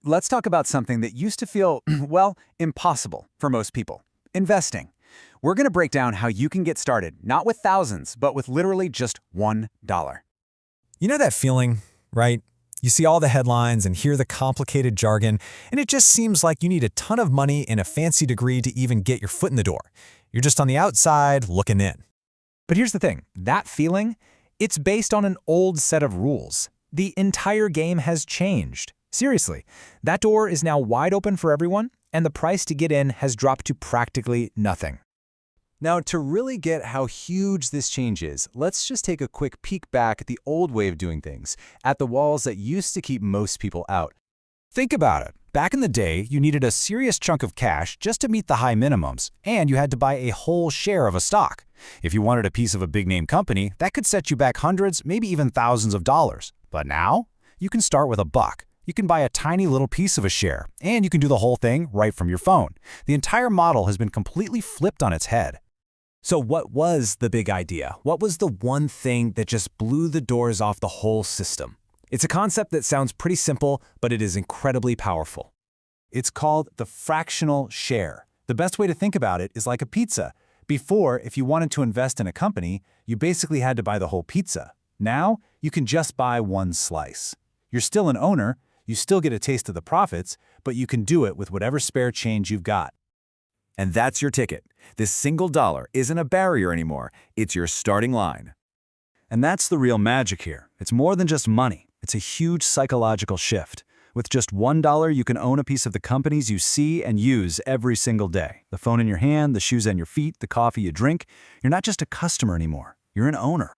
let's talk about something that used to feel, well, impossible for most people. Investing. We're going to break down how you can get started, not with thousands, but with literally just $1. You know that feeling, right? You see all the headlines and hear the complicated jargon, and it just seems like you need a ton of money and a fancy degree to even get your foot in the door. You're just on the outside looking in. But here's the thing, that feeling, it's based on an old set of rules. The entire game has changed. Seriously, that door is now wide open for everyone, and the price to get in has dropped to practically nothing. Now, to really get how huge this change is, let's just take a quick peek back at the old way of doing things, at the walls that used to keep most people out. Think about it. Back in the day, you needed a serious chunk of cash just to meet the high minimums, and you had to buy a whole share of a stock. If you wanted a piece of a big-name company, that could set you back hundreds, maybe even thousands of dollars. But now, you can start with $1. You can buy a tiny little piece of a share, and you can do the whole thing right from your phone. The entire model has been completely flipped on its head. So what was the big idea? What was the one thing that just blew the doors off the whole system? It's a concept that sounds pretty simple, but it is incredibly powerful. It's called the fractional share. The best way to think about it is like a pizza. Before, if you wanted to invest in a company, you basically had to buy the whole pizza. Now, you can just buy one slice. You're still an owner, you still get a taste of the profits, but you can do it with whatever spare change you've got. And that's your ticket. This single dollar isn't a barrier anymore. It's your starting line. And that's the real magic here. It's more than just money. It's a huge psychological shift. With just $1, you can own a piece of the companies you see and use every single day. The phone in your hand, the shoes on your feet, the coffee you drink. You're not just a customer anymore. You're an owner.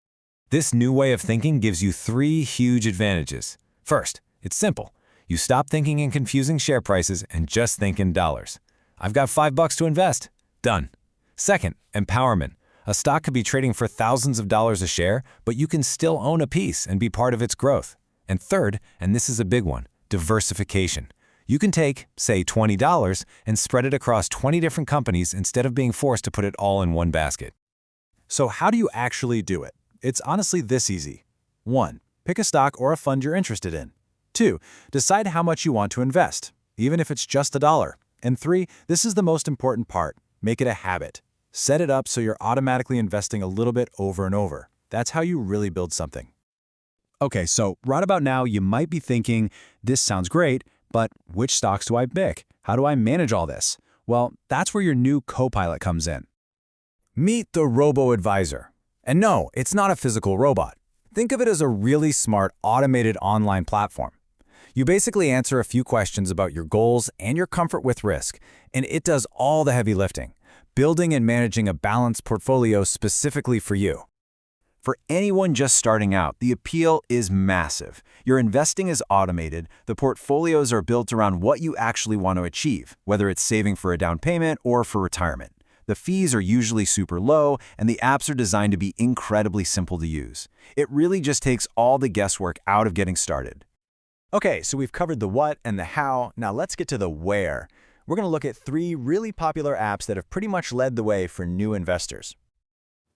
This new way of thinking gives you 3 huge advantages. First, it's simple. You stop thinking in confusing share prices and just think in dollars. I've got $5 to invest. Done. Second, empowerment. A stock could be trading for thousands of dollars a share, but you can still own a piece and be part of its growth. And third, and this is a big one, diversification. You can take, say, $20 and spread it across 20 different companies instead of being forced to put it all in one basket. So how do you actually do it? It's honestly this easy. 1. Pick a stock or a fund you're interested in. 2. Decide how much you want to invest, even if it's just $1. And 3, this is the most important part. Make it a habit. Set it up so you're automatically investing a little bit over and over. That's how you really build something. Okay, so right about now, you might be thinking, this sounds great, but which stocks do I pick? How do I manage all this? Well, that's where your new co-pilot comes in. Meet the robo-advisor. And no, it's not a physical robot. Think of it as a really smart, automated online platform. You basically answer a few questions about your goals and your comfort with risk, and it does all the heavy lifting, building and managing a balanced portfolio specifically for you. For anyone just starting out, the appeal is massive. Your investing is automated, the portfolios are built around what you actually want to achieve, whether it's saving for a down payment or for retirement. The fees are usually super low, and the apps are designed to be incredibly simple to use. It really just takes all the guesswork out of getting started. Okay, so we've covered the what and the how. Now let's get to the where. We're going to look at 3 really popular apps that have pretty much led the way for new investors.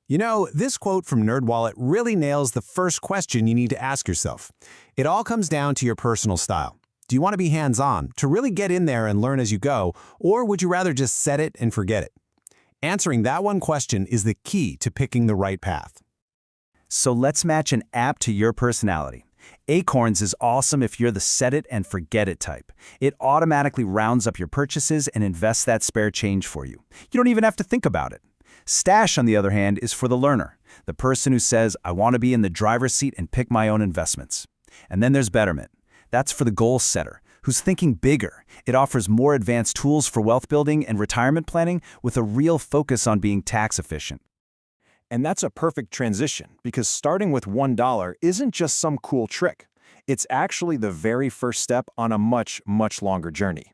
You know, this quote from NerdWallet really nails the first question you need to ask yourself. It all comes down to your personal style. Do you want to be hands-on, to really get in there and learn as you go, or would you rather just set it and forget it? Answering that one question is the key to picking the right path. So let's match an app to your personality. Acorns is awesome if you're the set it and forget it type. It automatically rounds up your purchases and invests that spare change for you. You don't even have to think about it. Stash, on the other hand, is for the learner, the person who says, I want to be in the driver's seat and pick my own investments. And then there's Betterment. That's for the goal setter, who's thinking bigger. It offers more advanced tools for wealth building and retirement planning with a real focus on being tax efficient. And that's a perfect transition, because starting with $1 isn't just some cool trick. It's actually the very first step on a much, much longer journey.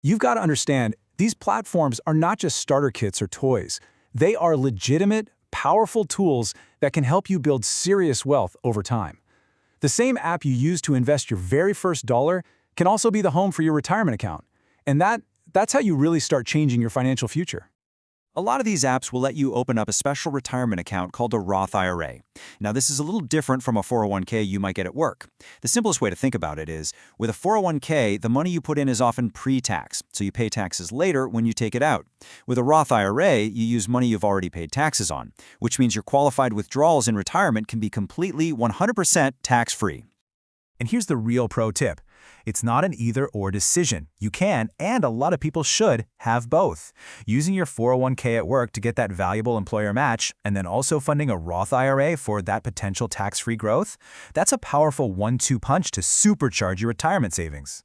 You've got to understand, these platforms are not just starter kits or toys. They are legitimate, powerful tools that can help you build serious wealth over time. The same app you use to invest your very first dollar can also be the home for your retirement account. And that's how you really start changing your financial future. A lot of these apps will let you open up a special retirement account called a Roth IRA. Now, this is a little different from a 401k you might get at work. The simplest way to think about it is, with a 401k, the money you put in is often pre-tax, so you pay taxes later when you take it out. With a Roth IRA, you use money you've already paid taxes on, which means your qualified withdrawals in retirement can be completely 100% tax-free. And here's the real pro tip. It's not an either-or decision. You can, and a lot of people should, have both. Using your 401k at work to get that valuable employer match, and then also funding a Roth IRA for that potential tax-free growth, that's a powerful 1-2 punch to supercharge your retirement savings.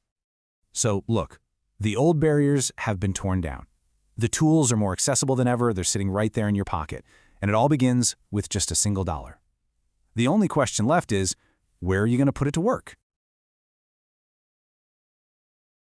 So look, the old barriers have been torn down. The tools are more accessible than ever, they're sitting right there in your pocket, and it all begins with just a single dollar. The only question left is, where are you going to put it to work?